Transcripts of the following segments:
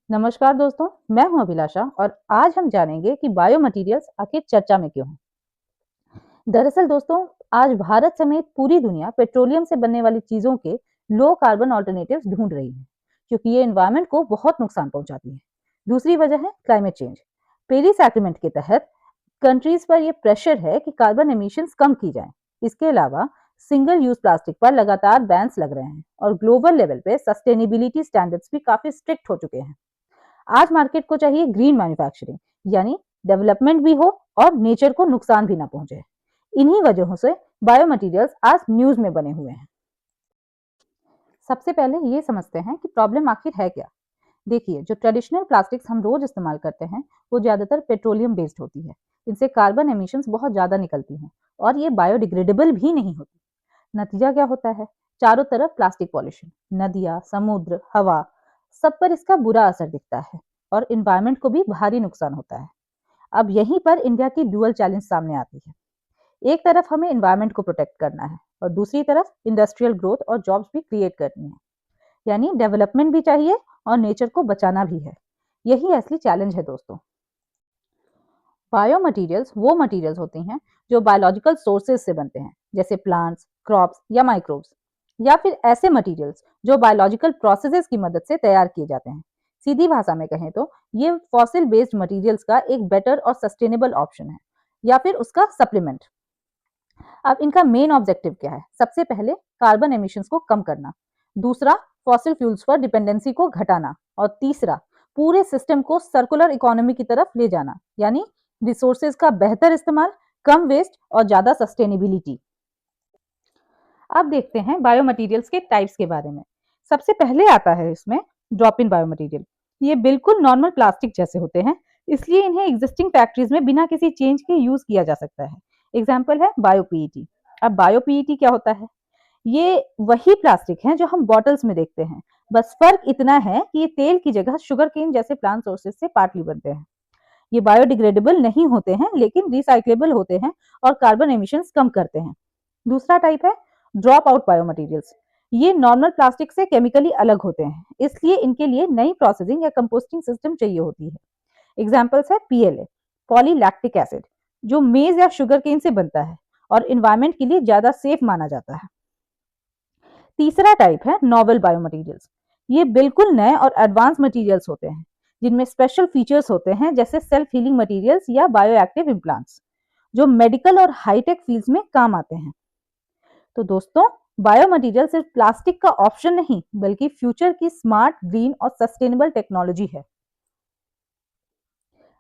नमस्कार दोस्तों, मैं हूं अभिलाषा और आज हम जानेंगे कि बायो मटेरियल्स आखिर चर्चा में क्यों हैं। दरअसल दोस्तों, आज भारत समेत पूरी दुनिया पेट्रोलियम से बनने वाली चीजों के लो कार्बन ऑल्टरनेटिव्स ढूंढ रही है, क्योंकि ये एनवायरनमेंट को बहुत नुकसान पहुंचाती है। दूसरी वजह है क्लाइमेट चेंज। पेरिस एग्रीमेंट के तहत कंट्रीज पर यह प्रेशर है कि कार्बन एमिशंस कम की जाएं। इसके अलावा सिंगल यूज प्लास्टिक पर लगातार बैन्स लग रहे हैं और ग्लोबल लेवल पे सस्टेनेबिलिटी स्टैंडर्ड्स भी काफी स्ट्रिक्ट हो चुके हैं। आज मार्केट को चाहिए ग्रीन मैन्युफैक्चरिंग, यानी डेवलपमेंट भी हो और नेचर को नुकसान भी ना पहुंचे। इन्हीं वजहों से बायो मटेरियल्स आज न्यूज में बने हुए हैं। सबसे पहले ये समझते हैं कि प्रॉब्लम आखिर है क्या। देखिए, जो ट्रेडिशनल प्लास्टिक्स हम रोज इस्तेमाल करते हैं वो ज्यादातर पेट्रोलियम बेस्ड होती है। इनसे कार्बन एमिशंस बहुत ज्यादा निकलती हैं और ये बायोडिग्रेडेबल भी नहीं होती। नतीजा क्या होता है? चारों तरफ प्लास्टिक पॉल्यूशन, नदियां, समुद्र, हवा, सब पर इसका बुरा असर दिखता है और इन्वायरमेंट को भी भारी नुकसान होता है। अब यहीं पर इंडिया की डुअल चैलेंज सामने आती है। एक तरफ हमें इन्वायरमेंट को प्रोटेक्ट करना है और दूसरी तरफ इंडस्ट्रियल ग्रोथ और जॉब्स भी क्रिएट करनी है। यानी डेवलपमेंट भी चाहिए और नेचर को बचाना भी है। यही असली चैलेंज है दोस्तों। बायो मटेरियल्स वो मटेरियल्स होती हैं जो बायोलॉजिकल सोर्सेज से बनते हैं, जैसे प्लांट्स, क्रॉप्स या माइक्रोब्स, या फिर ऐसे मटेरियल्स जो बायोलॉजिकल प्रोसेसेस की मदद से तैयार किए जाते हैं। सीधी भाषा में कहें तो ये फॉसिल बेस्ड मटेरियल्स का एक बेटर और सस्टेनेबल ऑप्शन है, या फिर उसका सप्लीमेंट। अब इनका मेन ऑब्जेक्टिव क्या है? सबसे पहले कार्बन एमिशंस को कम करना, दूसरा फॉसिल फ्यूल्स पर डिपेंडेंसी को घटाना, और तीसरा पूरे सिस्टम को सर्कुलर इकोनॉमी की तरफ ले जाना, यानी रिसोर्सेज का बेहतर इस्तेमाल, कम वेस्ट और ज्यादा सस्टेनेबिलिटी। अब देखते हैं बायोमटेरियल्स के टाइप्स के बारे में। सबसे पहले आता है इसमें ड्रॉप इन बायोमटेरियल। ये बिल्कुल नॉर्मल प्लास्टिक जैसे होते हैं, इसलिए इन्हें एग्जिस्टिंग फैक्ट्रीज में बिना किसी चेंज के यूज किया जा सकता है। एग्जाम्पल है बायो पीईटी। अब बायो पीईटी क्या होता है? ये वही प्लास्टिक है जो हम बॉटल्स में देखते हैं, बस फर्क इतना है कि ये तेल की जगह शुगर केन जैसे प्लांट सोर्सेज से पार्टली बनते हैं। ये बायोडिग्रेडेबल नहीं होते हैं, लेकिन रिसाइक्लेबल होते हैं और कार्बन एमिशंस कम करते हैं। दूसरा टाइप है ड्रॉप आउट बायोमटेरियल्स। ये नॉर्मल प्लास्टिक से केमिकली अलग होते हैं, इसलिए इनके लिए नई प्रोसेसिंग या कंपोस्टिंग सिस्टम चाहिए होती है। एग्जाम्पल्स है पीएलए, पॉलीलैक्टिक एसिड, जो मेज या शुगर केन से बनता है और इन्वायरमेंट के लिए ज्यादा सेफ माना जाता है। तीसरा टाइप है नोवेल बायोमटेरियल्स। ये बिल्कुल नए और एडवांस मटेरियल्स होते हैं, जिनमें स्पेशल फीचर्स होते हैं, जैसे सेल्फ हीलिंग मटेरियल्स या बायोएक्टिव इम्प्लांट्स, जो मेडिकल और हाईटेक फील्ड्स में काम आते हैं। तो दोस्तों, बायोमटेरियल सिर्फ प्लास्टिक का ऑप्शन नहीं, बल्कि फ्यूचर की स्मार्ट, ग्रीन और सस्टेनेबल टेक्नोलॉजी है।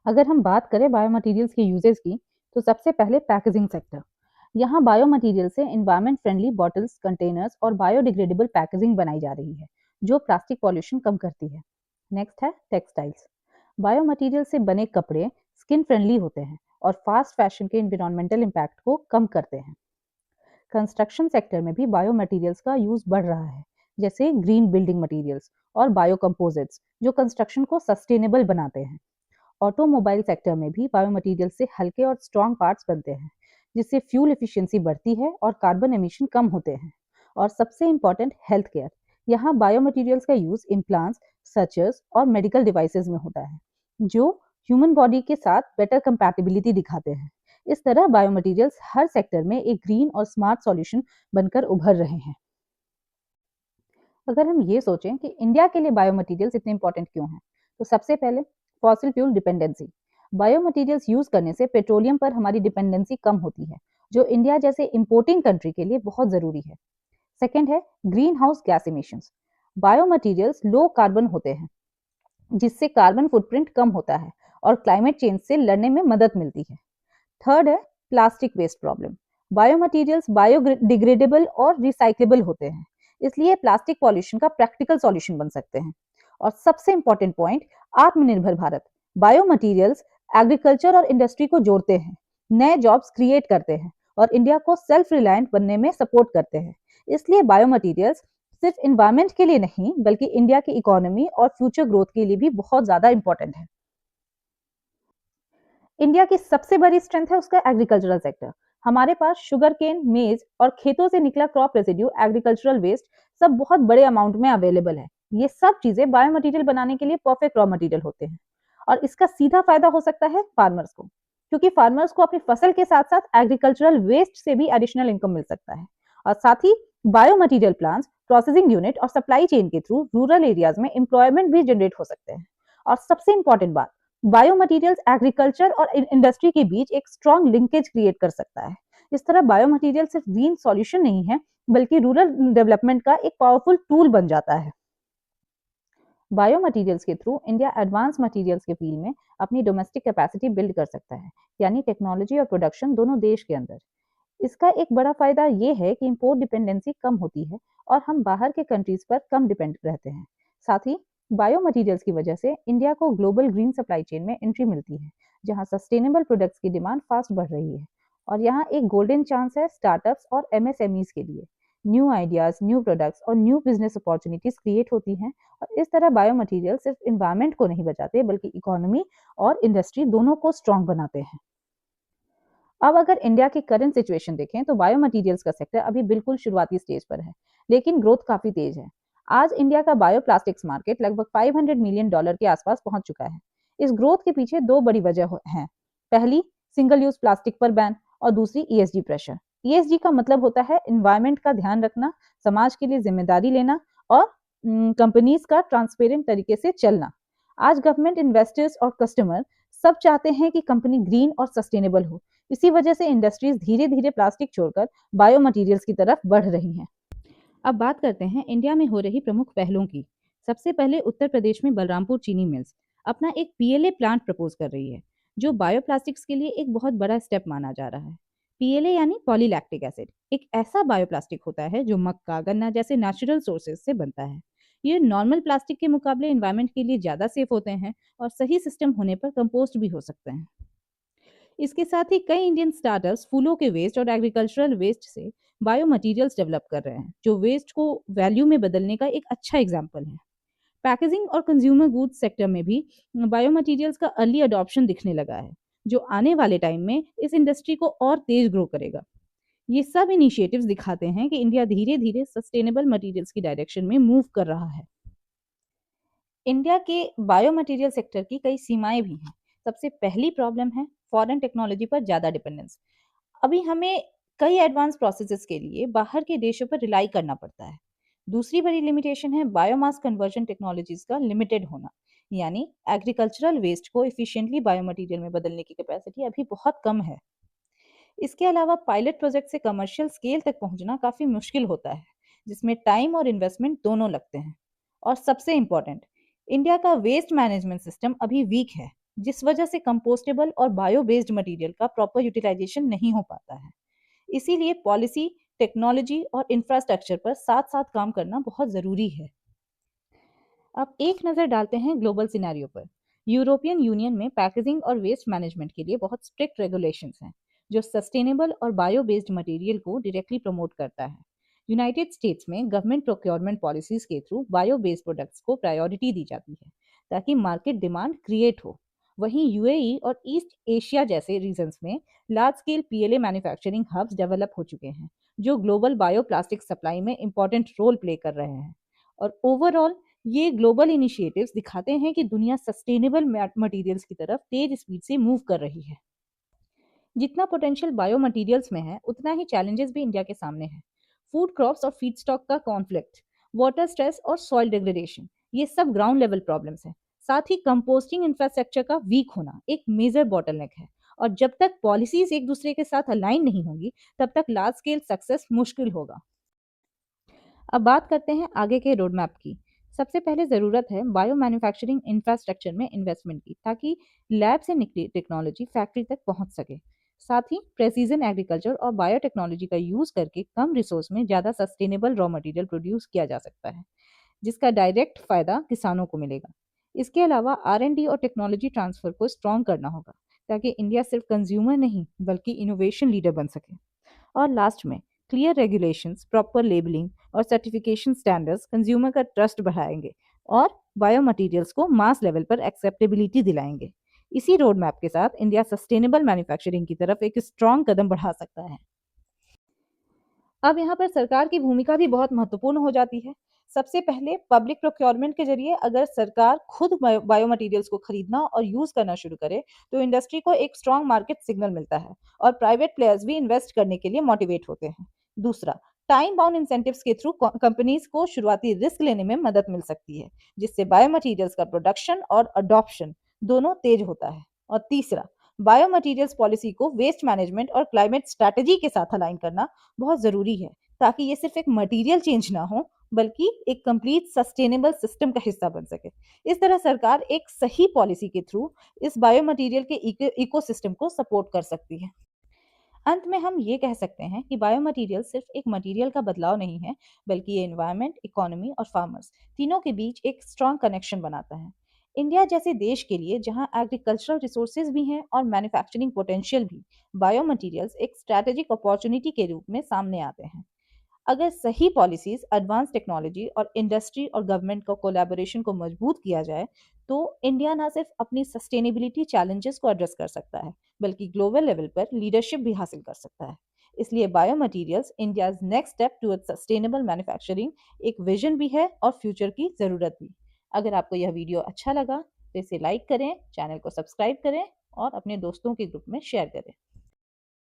अगर हम बात करें बायोमटेरियल्स के यूजेस की, तो सबसे पहले पैकेजिंग सेक्टर। यहाँ बायोमटेरियल से इन्वायरमेंट फ्रेंडली बॉटल्स, कंटेनर्स और बायोडिग्रेडेबल पैकेजिंग बनाई जा रही है, जो प्लास्टिक पॉल्यूशन कम करती है। नेक्स्ट है टेक्सटाइल्स। बायोमटेरियल से बने कपड़े स्किन फ्रेंडली होते हैं और फास्ट फैशन के इन्वायरमेंटल इम्पैक्ट को कम करते हैं। कंस्ट्रक्शन सेक्टर में भी बायो मटेरियल्स का यूज बढ़ रहा है, जैसे ग्रीन बिल्डिंग मटेरियल्स और बायो कंपोजिट्स, जो कंस्ट्रक्शन को सस्टेनेबल बनाते हैं। ऑटोमोबाइल सेक्टर में भी बायो मटेरियल से हल्के और स्ट्रॉन्ग पार्ट्स बनते हैं, जिससे फ्यूल एफिशिएंसी बढ़ती है और कार्बन एमिशन कम होते हैं। और सबसे इंपॉर्टेंट, हेल्थ केयर। यहाँ बायो मटेरियल्स का यूज इम्प्लांट्स, सर्जर्स और मेडिकल डिवाइसेस में होता है, जो ह्यूमन बॉडी के साथ बेटर कंपैटिबिलिटी दिखाते हैं। इस तरह बायोमटेरियल्स हर सेक्टर में एक ग्रीन और स्मार्ट सॉल्यूशन बनकर उभर रहे हैं। अगर हम ये सोचें कि इंडिया के लिए बायोमटेरियल्स इतने इंपॉर्टेंट क्यों हैं, तो सबसे पहले fossil fuel dependency. Biomaterials use करने से पेट्रोलियम पर हमारी डिपेंडेंसी कम होती है, जो इंडिया जैसे इंपोर्टिंग कंट्री के लिए बहुत जरूरी है। सेकेंड है green house gas emissions. Biomaterials low carbon होते हैं, जिससे कार्बन फुटप्रिंट कम होता है और क्लाइमेट चेंज से लड़ने में मदद मिलती है। थर्ड है plastic waste problem. Biomaterials biodegradable और रिसाइक्लेबल होते हैं, इसलिए प्लास्टिक पॉल्यूशन का प्रैक्टिकल सॉल्यूशन बन सकते हैं। और सबसे important point, Aatmanirbhar Bharat. Biomaterials agriculture और इंडस्ट्री को जोड़ते हैं, नए जॉब्स क्रिएट करते हैं और इंडिया को सेल्फ रिलायंट बनने में सपोर्ट करते हैं। इसलिए बायोमटेरियल्स सिर्फ इन्वायरमेंट के लिए नहीं, बल्कि इंडिया की इकोनॉमी और फ्यूचर ग्रोथ के लिए भी बहुत ज्यादा इंपॉर्टेंट है। इंडिया की सबसे बड़ी स्ट्रेंथ है उसका एग्रीकल्चरल सेक्टर। हमारे पास शुगर केन, मेज और खेतों से निकला क्रॉप रेसिड्यू, एग्रीकल्चरल वेस्ट सब बहुत बड़े अमाउंट में अवेलेबल है, ये सब चीजें बायोमटीरियल बनाने के लिए परफेक्ट रॉ मटेरियल होते हैं और इसका सीधा फायदा हो सकता है फार्मर्स को, क्योंकि फार्मर्स को अपनी फसल के साथ साथ एग्रीकल्चरल वेस्ट से भी एडिशनल इनकम मिल सकता है। और साथ ही बायोमटीरियल प्लांट्स, प्रोसेसिंग यूनिट और सप्लाई चेन के थ्रू रूरल एरियाज में एम्प्लॉयमेंट भी जनरेट हो सकते हैं। और सबसे इंपॉर्टेंट बात, बायोमटीरियल्स एग्रीकल्चर और इंडस्ट्री के बीच एक स्ट्रॉन्ग लिंकेज क्रिएट कर सकता है। इस तरह बायोमटीरियल सिर्फ ग्रीन सॉल्यूशन नहीं है, बल्कि रूरल डेवलपमेंट का एक पावरफुल टूल बन जाता है। बायोमटीरियल्स के थ्रू इंडिया एडवांस मटेरियल्स के फील्ड में अपनी डोमेस्टिक कैपेसिटी बिल्ड कर सकता है, यानी टेक्नोलॉजी और प्रोडक्शन दोनों देश के अंदर। इसका एक बड़ा फायदा ये है कि इंपोर्ट डिपेंडेंसी कम होती है और हम बाहर के कंट्रीज पर कम डिपेंड रहते हैं। साथ ही बायोमटीरियल्स की वजह से इंडिया को ग्लोबल ग्रीन सप्लाई चेन में एंट्री मिलती है, जहां सस्टेनेबल प्रोडक्ट्स की डिमांड फास्ट बढ़ रही है। और यहाँ एक गोल्डन चांस है स्टार्टअप्स और एमएसएमईज के लिए। न्यू आइडियाज, न्यू प्रोडक्ट्स और न्यू बिजनेस अपॉर्चुनिटीज क्रिएट होती हैं। और इस तरह बायोमटीरियल सिर्फ इन्वायरमेंट को नहीं बचाते, बल्कि इकोनॉमी और इंडस्ट्री दोनों को स्ट्रॉन्ग बनाते हैं। अब अगर इंडिया की करंट सिचुएशन देखें तो बायोमटीरियल्स का सेक्टर अभी बिल्कुल शुरुआती स्टेज पर है, लेकिन ग्रोथ काफी तेज है। आज इंडिया का बायोप्लास्टिक्स मार्केट लगभग $500 मिलियन के आसपास पहुंच चुका है। इस ग्रोथ के पीछे दो बड़ी वजह हैं। पहली, सिंगल यूज प्लास्टिक पर बैन और दूसरी ईएसजी प्रेशर। ईएसजी का मतलब होता है इन्वायरमेंट का ध्यान रखना, समाज के लिए जिम्मेदारी लेना और कंपनीज का ट्रांसपेरेंट तरीके से चलना। आज गवर्नमेंट, इन्वेस्टर्स और कस्टमर सब चाहते हैं कि कंपनी ग्रीन और सस्टेनेबल हो। इसी वजह से इंडस्ट्रीज धीरे धीरे प्लास्टिक छोड़कर बायोमटीरियल्स की तरफ बढ़ रही हैं। अब बात करते हैं इंडिया में हो रही प्रमुख पहलों की। सबसे पहले उत्तर प्रदेश में बलरामपुर चीनी मिल्स अपना एक पीएलए प्लांट प्रपोज कर रही है, जो बायोप्लास्टिक्स के लिए एक बहुत बड़ा स्टेप माना जा रहा है। पीएलए यानी पॉलीलैक्टिक एसिड एक ऐसा बायोप्लास्टिक होता है जो मक्का, गन्ना जैसे नेचुरल सोर्सेज से बनता है। ये नॉर्मल प्लास्टिक के मुकाबले एनवायरनमेंट के लिए ज़्यादा सेफ होते हैं और सही सिस्टम होने पर कंपोस्ट भी हो सकते हैं। इसके साथ ही कई इंडियन स्टार्टअप्स फूलों के वेस्ट और एग्रीकल्चरल वेस्ट से बायो मटीरियल्स डेवलप कर रहे हैं, जो वेस्ट को वैल्यू में बदलने का एक अच्छा एग्जाम्पल है। पैकेजिंग और कंज्यूमर गुड्स सेक्टर में भी बायो मटीरियल्स का अर्ली अडॉप्शन दिखने लगा है, जो आने वाले टाइम में इस इंडस्ट्री को और तेज ग्रो करेगा। ये सब इनिशिएटिव्स दिखाते हैं कि इंडिया धीरे धीरे सस्टेनेबल मटेरियल्स की डायरेक्शन में मूव कर रहा है। इंडिया के बायोमटेरियल सेक्टर की कई सीमाएं भी हैं। सबसे पहली प्रॉब्लम है फॉरेन टेक्नोलॉजी पर ज़्यादा डिपेंडेंस। अभी हमें कई एडवांस प्रोसेसेस के लिए बाहर के देशों पर रिलाई करना पड़ता है। दूसरी बड़ी लिमिटेशन है बायोमास कन्वर्जन टेक्नोलॉजीज का लिमिटेड होना, यानी एग्रीकल्चरल वेस्ट को इफिशिएंटली बायोमटेरियल में बदलने की कैपेसिटी अभी बहुत कम है। इसके अलावा पायलट प्रोजेक्ट से कमर्शियल स्केल तक पहुंचना काफ़ी मुश्किल होता है, जिसमें टाइम और इन्वेस्टमेंट दोनों लगते हैं। और सबसे इम्पोर्टेंट, इंडिया का वेस्ट मैनेजमेंट सिस्टम अभी वीक है, जिस वजह से कंपोस्टेबल और बायो बेस्ड मटेरियल का प्रॉपर यूटिलाइजेशन नहीं हो पाता है। इसीलिए पॉलिसी, टेक्नोलॉजी और इंफ्रास्ट्रक्चर पर साथ साथ काम करना बहुत ज़रूरी है। अब एक नज़र डालते हैं ग्लोबल सिनेरियो पर। यूरोपियन यूनियन में पैकेजिंग और वेस्ट मैनेजमेंट के लिए बहुत स्ट्रिक्ट रेगुलेशंस हैं, जो सस्टेनेबल और बायो बेस्ड मटेरियल को डायरेक्टली प्रमोट करता है। यूनाइटेड स्टेट्स में गवर्नमेंट प्रोक्योरमेंट पॉलिसीज के थ्रू बायो बेस्ड प्रोडक्ट्स को प्रायोरिटी दी जाती है, ताकि मार्केट डिमांड क्रिएट हो। वहीं यूएई और ईस्ट एशिया जैसे रीजन्स में large scale PLA manufacturing hubs develop हो चुके हैं, जो ग्लोबल बायोप्लास्टिक सप्लाई में इंपॉर्टेंट रोल प्ले कर रहे हैं। और ओवरऑल ये ग्लोबल इनिशिएटिव्स दिखाते हैं कि दुनिया सस्टेनेबल मटेरियल्स की तरफ तेज स्पीड से मूव कर रही है। जितना पोटेंशियल बायो मटेरियल्स में है, उतना ही चैलेंजेस भी इंडिया के सामने है। फूड क्रॉप्स और फीड स्टॉक का कॉन्फ्लिक्ट, वाटर स्ट्रेस और सॉइल डिग्रेडेशन, ये सब ग्राउंड लेवल प्रॉब्लम्स हैं। साथ ही कंपोस्टिंग इंफ्रास्ट्रक्चर का वीक होना एक मेजर बॉटलनेक है। और जब तक पॉलिसीज एक दूसरे के साथ अलाइन नहीं होंगी, तब तक लार्ज स्केल सक्सेस मुश्किल होगा। अब बात करते हैं आगे के रोड मैप की। सबसे पहले ज़रूरत है बायो मैन्युफैक्चरिंग इंफ्रास्ट्रक्चर में इन्वेस्टमेंट की, ताकि लैब से निकली टेक्नोलॉजी फैक्ट्री तक पहुंच सके। साथ ही प्रेसिजन एग्रीकल्चर और बायोटेक्नोलॉजी का यूज़ करके कम रिसोर्स में ज़्यादा सस्टेनेबल रॉ मटेरियल प्रोड्यूस किया जा सकता है, जिसका डायरेक्ट फ़ायदा किसानों को मिलेगा। इसके अलावा आर&डी और टेक्नोलॉजी ट्रांसफ़र को स्ट्रॉन्ग करना होगा, ताकि इंडिया सिर्फ कंज्यूमर नहीं बल्कि इनोवेशन लीडर बन सके। और लास्ट में क्लियर रेगुलेशंस, प्रॉपर लेबलिंग और सर्टिफिकेशन स्टैंडर्ड्स कंज्यूमर का ट्रस्ट बढ़ाएंगे और बायोमटेरियल्स को मास लेवल पर एक्सेप्टेबिलिटी दिलाएंगे। इसी रोड मैप के साथ इंडिया सस्टेनेबल मैन्युफैक्चरिंग की तरफ एक स्ट्रॉन्ग कदम बढ़ा सकता है। अब यहाँ पर सरकार की भूमिका भी बहुत महत्वपूर्ण हो जाती है। सबसे पहले पब्लिक प्रोक्योरमेंट के ज़रिए अगर सरकार खुद बायोमटीरियल्स को खरीदना और यूज़ करना शुरू करे, तो इंडस्ट्री को एक स्ट्रॉन्ग मार्केट सिग्नल मिलता है और प्राइवेट प्लेयर्स भी इन्वेस्ट करने के लिए मोटिवेट होते हैं। दूसरा, टाइम बाउंड इंसेंटिव्स के थ्रू कंपनीज को शुरुआती रिस्क लेने में मदद मिल सकती है, जिससे बायोमटीरियल्स का प्रोडक्शन और अडॉप्शन दोनों तेज होता है। और तीसरा, बायोमटीरियल्स पॉलिसी को वेस्ट मैनेजमेंट और क्लाइमेट स्ट्रैटेजी के साथ अलाइन करना बहुत ज़रूरी है, ताकि ये सिर्फ एक मटेरियल चेंज ना हो, बल्कि एक कंप्लीट सस्टेनेबल सिस्टम का हिस्सा बन सके। इस तरह सरकार एक सही पॉलिसी के थ्रू इस बायोमटेरियल के इकोसिस्टम को सपोर्ट कर सकती है। अंत में हम ये कह सकते हैं कि बायोमटीरियल सिर्फ एक मटेरियल का बदलाव नहीं है, बल्कि ये एनवायरनमेंट, इकोनॉमी और फार्मर्स तीनों के बीच एक स्ट्रॉन्ग कनेक्शन बनाता है। इंडिया जैसे देश के लिए जहां एग्रीकल्चरल रिसोर्सेज भी हैं और मैन्युफैक्चरिंग पोटेंशियल भी, बायोमटीरियल्स एक स्ट्रैटेजिक अपॉर्चुनिटी के रूप में सामने आते हैं। अगर सही पॉलिसीज, एडवांस टेक्नोलॉजी और इंडस्ट्री और गवर्नमेंट का कोलैबोरेशन को मजबूत किया जाए, तो इंडिया ना सिर्फ अपनी सस्टेनेबिलिटी चैलेंजेस को एड्रेस कर सकता है, बल्कि ग्लोबल लेवल पर लीडरशिप भी हासिल कर सकता है। इसलिए biomaterials India's next step towards sustainable manufacturing एक विजन भी है और फ्यूचर की ज़रूरत भी। अगर आपको यह वीडियो अच्छा लगा तो इसे लाइक करें, चैनल को सब्सक्राइब करें और अपने दोस्तों के ग्रुप में शेयर करें।